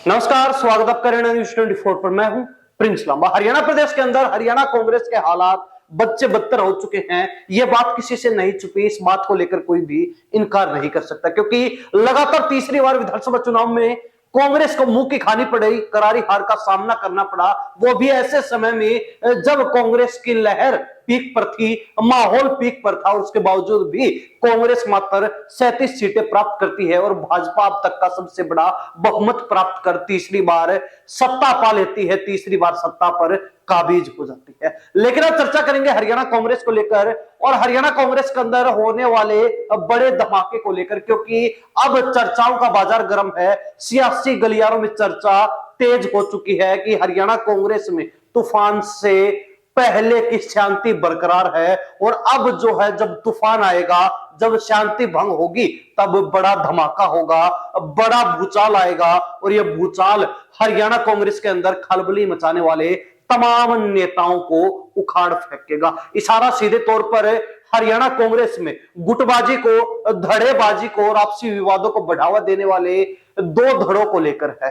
नमस्कार, स्वागत आप कर रहे हैं न्यूज़ 24 पर। मैं हूं प्रिंस लांबा। हरियाणा प्रदेश के अंदर हरियाणा कांग्रेस के हालात बच्चे बदतर हो चुके हैं। यह बात किसी से नहीं छुपी, इस बात को लेकर कोई भी इनकार नहीं कर सकता, क्योंकि लगातार तीसरी बार विधानसभा चुनाव में कांग्रेस को मुंह की खानी पड़ी, करारी हार का सामना करना पड़ा, वो भी ऐसे समय में जब कांग्रेस की लहर पीक पर थी, माहौल पीक पर था। उसके बावजूद भी कांग्रेस मात्र 37 सीटें प्राप्त करती है और भाजपा अब तक का सबसे बड़ा बहुमत प्राप्त कर तीसरी बार सत्ता पा लेती है, तीसरी बार सत्ता पर काबिज हो जाती है। लेकिन अब चर्चा करेंगे हरियाणा कांग्रेस को लेकर और हरियाणा कांग्रेस के अंदर होने वाले बड़े धमाके को लेकर, क्योंकि अब चर्चाओं का बाजार गर्म है। सियासी गलियारों में चर्चा तेज हो चुकी है कि हरियाणा कांग्रेस में तूफान से पहले की शांति बरकरार है और अब जो है जब तूफान आएगा, जब शांति भंग होगी, तब बड़ा धमाका होगा, बड़ा भूचाल आएगा और यह भूचाल हरियाणा कांग्रेस के अंदर खलबली मचाने वाले तमाम नेताओं को उखाड़ फेंकेगा। इशारा सीधे तौर पर हरियाणा कांग्रेस में गुटबाजी को, धड़ेबाजी को और आपसी विवादों को बढ़ावा देने वाले दो धड़ों को लेकर है।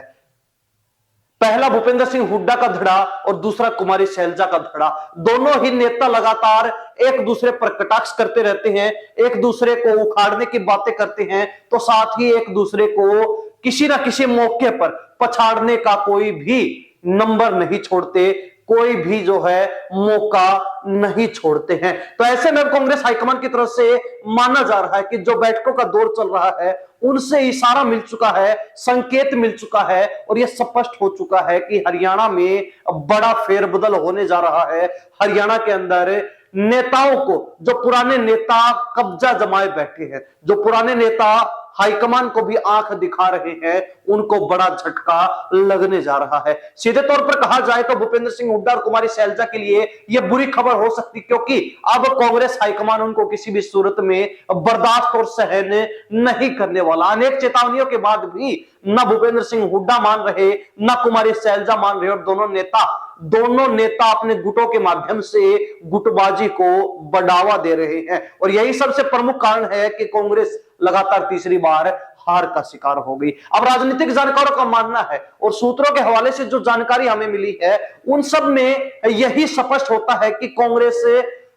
पहला भूपेंद्र सिंह हुड्डा का धड़ा और दूसरा कुमारी शैलजा का धड़ा। दोनों ही नेता लगातार एक दूसरे पर कटाक्ष करते रहते हैं, एक दूसरे को उखाड़ने की बातें करते हैं, तो साथ ही एक दूसरे को किसी ना किसी मौके पर पछाड़ने का कोई भी नंबर नहीं छोड़ते, कोई भी जो है मौका नहीं छोड़ते हैं। तो ऐसे में कांग्रेस हाईकमान की तरफ से माना जा रहा है कि जो बैठकों का दौर चल रहा है उनसे इशारा मिल चुका है, संकेत मिल चुका है और यह स्पष्ट हो चुका है कि हरियाणा में बड़ा फेरबदल होने जा रहा है। हरियाणा के अंदर नेताओं को, जो पुराने नेता कब्जा जमाए बैठे हैं, जो पुराने नेता हाईकमान को भी आंख दिखा रहे हैं, उनको बड़ा झटका लगने जा रहा है। सीधे तौर पर कहा जाए तो भूपेंद्र सिंह हुड्डा और कुमारी शैलजा के लिए यह बुरी खबर हो सकती, क्योंकि अब कांग्रेस हाईकमान उनको किसी भी सूरत में बर्दाश्त और सहन नहीं करने वाला। अनेक चेतावनियों के बाद भी न भूपेंद्र सिंह हुड्डा मान रहे, न कुमारी शैलजा मान रहे और दोनों नेता अपने गुटों के माध्यम से गुटबाजी को बढ़ावा दे रहे हैं और यही सबसे प्रमुख कारण है कि कांग्रेस लगातार तीसरी बार हार का शिकार हो गई। अब राजनीतिक जानकारों का मानना है और सूत्रों के हवाले से जो जानकारी हमें मिली है उन सब में यही स्पष्ट होता है कि कांग्रेस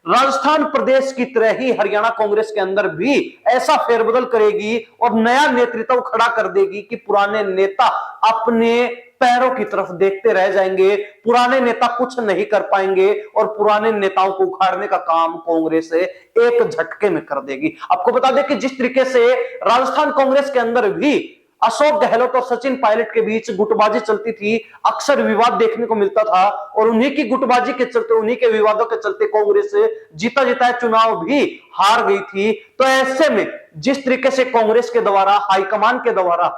राजस्थान प्रदेश की तरह ही हरियाणा कांग्रेस के अंदर भी ऐसा फेरबदल करेगी और नया नेतृत्व खड़ा कर देगी कि पुराने नेता अपने पैरों की तरफ देखते रह जाएंगे, पुराने नेता कुछ नहीं कर पाएंगे और पुराने नेताओं को उखाड़ने का काम कांग्रेस एक झटके में कर देगी। आपको बता दें कि जिस तरीके से राजस्थान कांग्रेस के अंदर भी अशोक गहलोत और सचिन पायलट के बीच गुटबाजी चलती थी, अक्सर विवाद देखने को मिलता था और उन्हीं की गुटबाजी के चलते, उन्हीं के विवादों के चलते कांग्रेस जीता जिताया चुनाव भी हार गई थी। तो ऐसे में जिस तरीके से कांग्रेस के द्वारा, हाईकमान के द्वारा,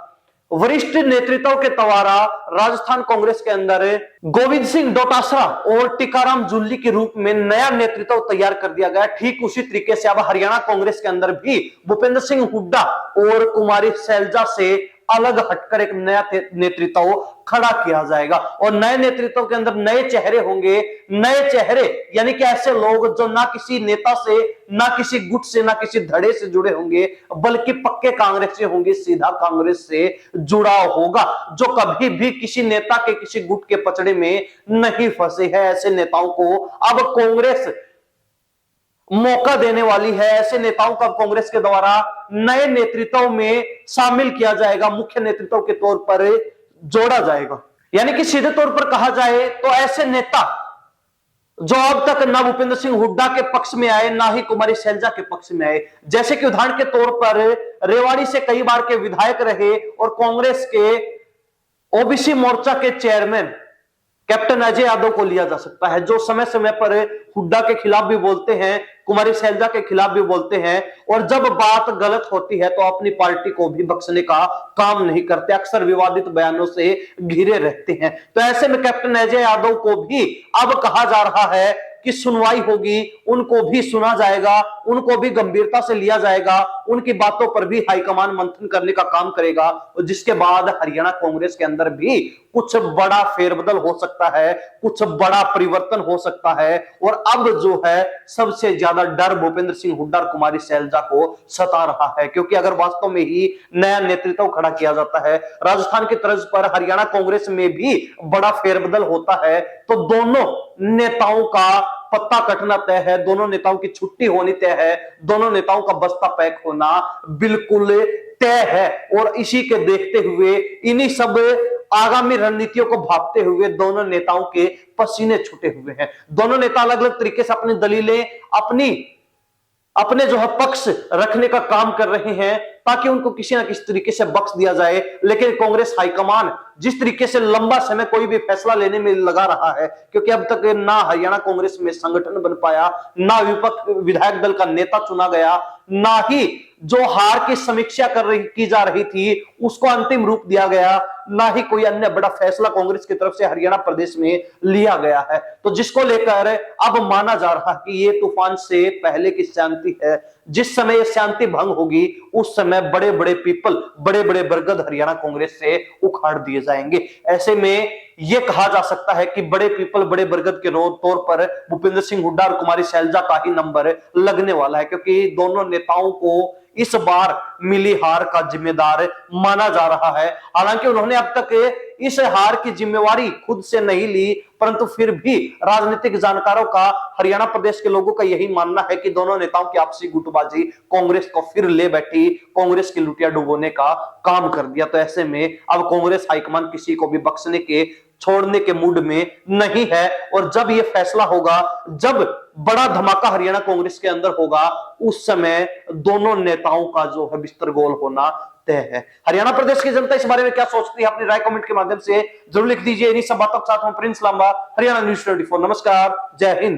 वरिष्ठ नेतृत्व के द्वारा राजस्थान कांग्रेस के अंदर गोविंद सिंह डोटासरा और टीकाराम जूली के रूप में नया नेतृत्व तैयार कर दिया गया, ठीक उसी तरीके से अब हरियाणा कांग्रेस के अंदर भी भूपेंद्र सिंह हुड्डा और कुमारी शैलजा से अलग हटकर एक नया नेतृत्व खड़ा किया जाएगा और नए नेतृत्व के अंदर नए चेहरे होंगे। नए चेहरे यानी कि ऐसे लोग जो ना किसी नेता से, ना किसी गुट से, ना किसी धड़े से जुड़े होंगे, बल्कि पक्के कांग्रेस से होंगे, सीधा कांग्रेस से जुड़ा होगा, जो कभी भी किसी नेता के, किसी गुट के पचड़े में नहीं फंसे हैं। ऐसे नेताओं को अब कांग्रेस मौका देने वाली है। ऐसे नेताओं का कांग्रेस के द्वारा नए नेतृत्व में शामिल किया जाएगा, मुख्य नेतृत्व के तौर पर जोड़ा जाएगा। यानी कि सीधे तौर पर कहा जाए तो ऐसे नेता जो अब तक ना भूपेंद्र सिंह हुड्डा के पक्ष में आए, ना ही कुमारी शैलजा के पक्ष में आए, जैसे कि उदाहरण के तौर पर रेवाड़ी से कई बार के विधायक रहे और कांग्रेस के ओबीसी मोर्चा के चेयरमैन कैप्टन अजय यादव को लिया जा सकता है, जो समय समय पर हुड्डा के खिलाफ भी बोलते हैं, कुमारी शैलजा के खिलाफ भी बोलते हैं और जब बात गलत होती है तो अपनी पार्टी को भी बख्शने का काम नहीं करते, अक्सर विवादित बयानों से घिरे रहते हैं। तो ऐसे में कैप्टन अजय यादव को भी अब कहा जा रहा है कि सुनवाई होगी, उनको भी सुना जाएगा, उनको भी गंभीरता से लिया जाएगा, उनकी बातों पर भी हाईकमान मंथन करने का काम करेगा, और जिसके बाद हरियाणा कांग्रेस के अंदर भी कुछ बड़ा फेरबदल हो सकता है, कुछ बड़ा परिवर्तन हो सकता है। और अब जो है सबसे ज्यादा डर भूपेंद्र सिंह हुड्डा और कुमारी शैलजा को सता रहा है, क्योंकि अगर वास्तव में ही नया नेतृत्व खड़ा किया जाता है, राजस्थान की तर्ज पर हरियाणा कांग्रेस में भी बड़ा फेरबदल होता है, तो दोनों नेताओं का पत्ता कटना तय है, दोनों नेताओं की छुट्टी होनी तय है, दोनों नेताओं का बस्ता पैक होना बिल्कुल तय है। और इसी के देखते हुए, इन्हीं सब आगामी रणनीतियों को भापते हुए दोनों नेताओं के पसीने छूटे हुए हैं। दोनों नेता अलग अलग तरीके से अपनी दलीलें, अपने जो है पक्ष रखने का काम कर रहे हैं, ताकि उनको किसी ना किसी तरीके से बख्श दिया जाए। लेकिन कांग्रेस हाईकमान जिस तरीके से लंबा समय कोई भी फैसला लेने में लगा रहा है, क्योंकि अब तक ना हरियाणा कांग्रेस में संगठन बन पाया, ना विपक्ष विधायक दल का नेता चुना गया, ना ही जो हार की समीक्षा की जा रही थी उसको अंतिम रूप दिया गया, ना ही कोई अन्य बड़ा फैसला कांग्रेस की तरफ से हरियाणा प्रदेश में लिया गया है। तो जिसको लेकर अब माना जा रहा है कि ये तूफान से पहले की शांति है, जिस समय ये शांति भंग होगी उस समय बड़े बड़े पीपल, बड़े बड़े बरगद हरियाणा कांग्रेस से उखाड़ दिए जाएंगे। ऐसे में यह कहा जा सकता है कि बड़े पीपल, बड़े बरगद के तौर पर भूपेंद्र सिंह हुड्डा और कुमारी शैलजा का ही नंबर लगने वाला है, क्योंकि दोनों नेताओं को इस बार मिली हार का जिम्मेदार माना जा रहा है। हालांकि उन्होंने अब तक इस हार की जिम्मेवारी खुद से नहीं ली, परंतु फिर भी राजनीतिक जानकारों का, हरियाणा प्रदेश के लोगों का यही मानना है कि दोनों नेताओं की आपसी गुटबाजी कांग्रेस को फिर ले बैठी, कांग्रेस की लुटिया डुबोने का काम कर दिया। तो ऐसे में अब कांग्रेस हाईकमान किसी को भी बख्शने के, छोड़ने के मूड में नहीं है। और जब यह फैसला होगा, जब बड़ा धमाका हरियाणा कांग्रेस के अंदर होगा, उस समय दोनों नेताओं का जो है बिस्तर गोल होना तय है। हरियाणा प्रदेश की जनता इस बारे में क्या सोचती है, अपनी राय कमेंट के माध्यम से जरूर लिख दीजिए। इन्हीं सब बातों के साथ मैं प्रिंस लांबा, हरियाणा न्यूज़ 24। नमस्कार, जय हिंद।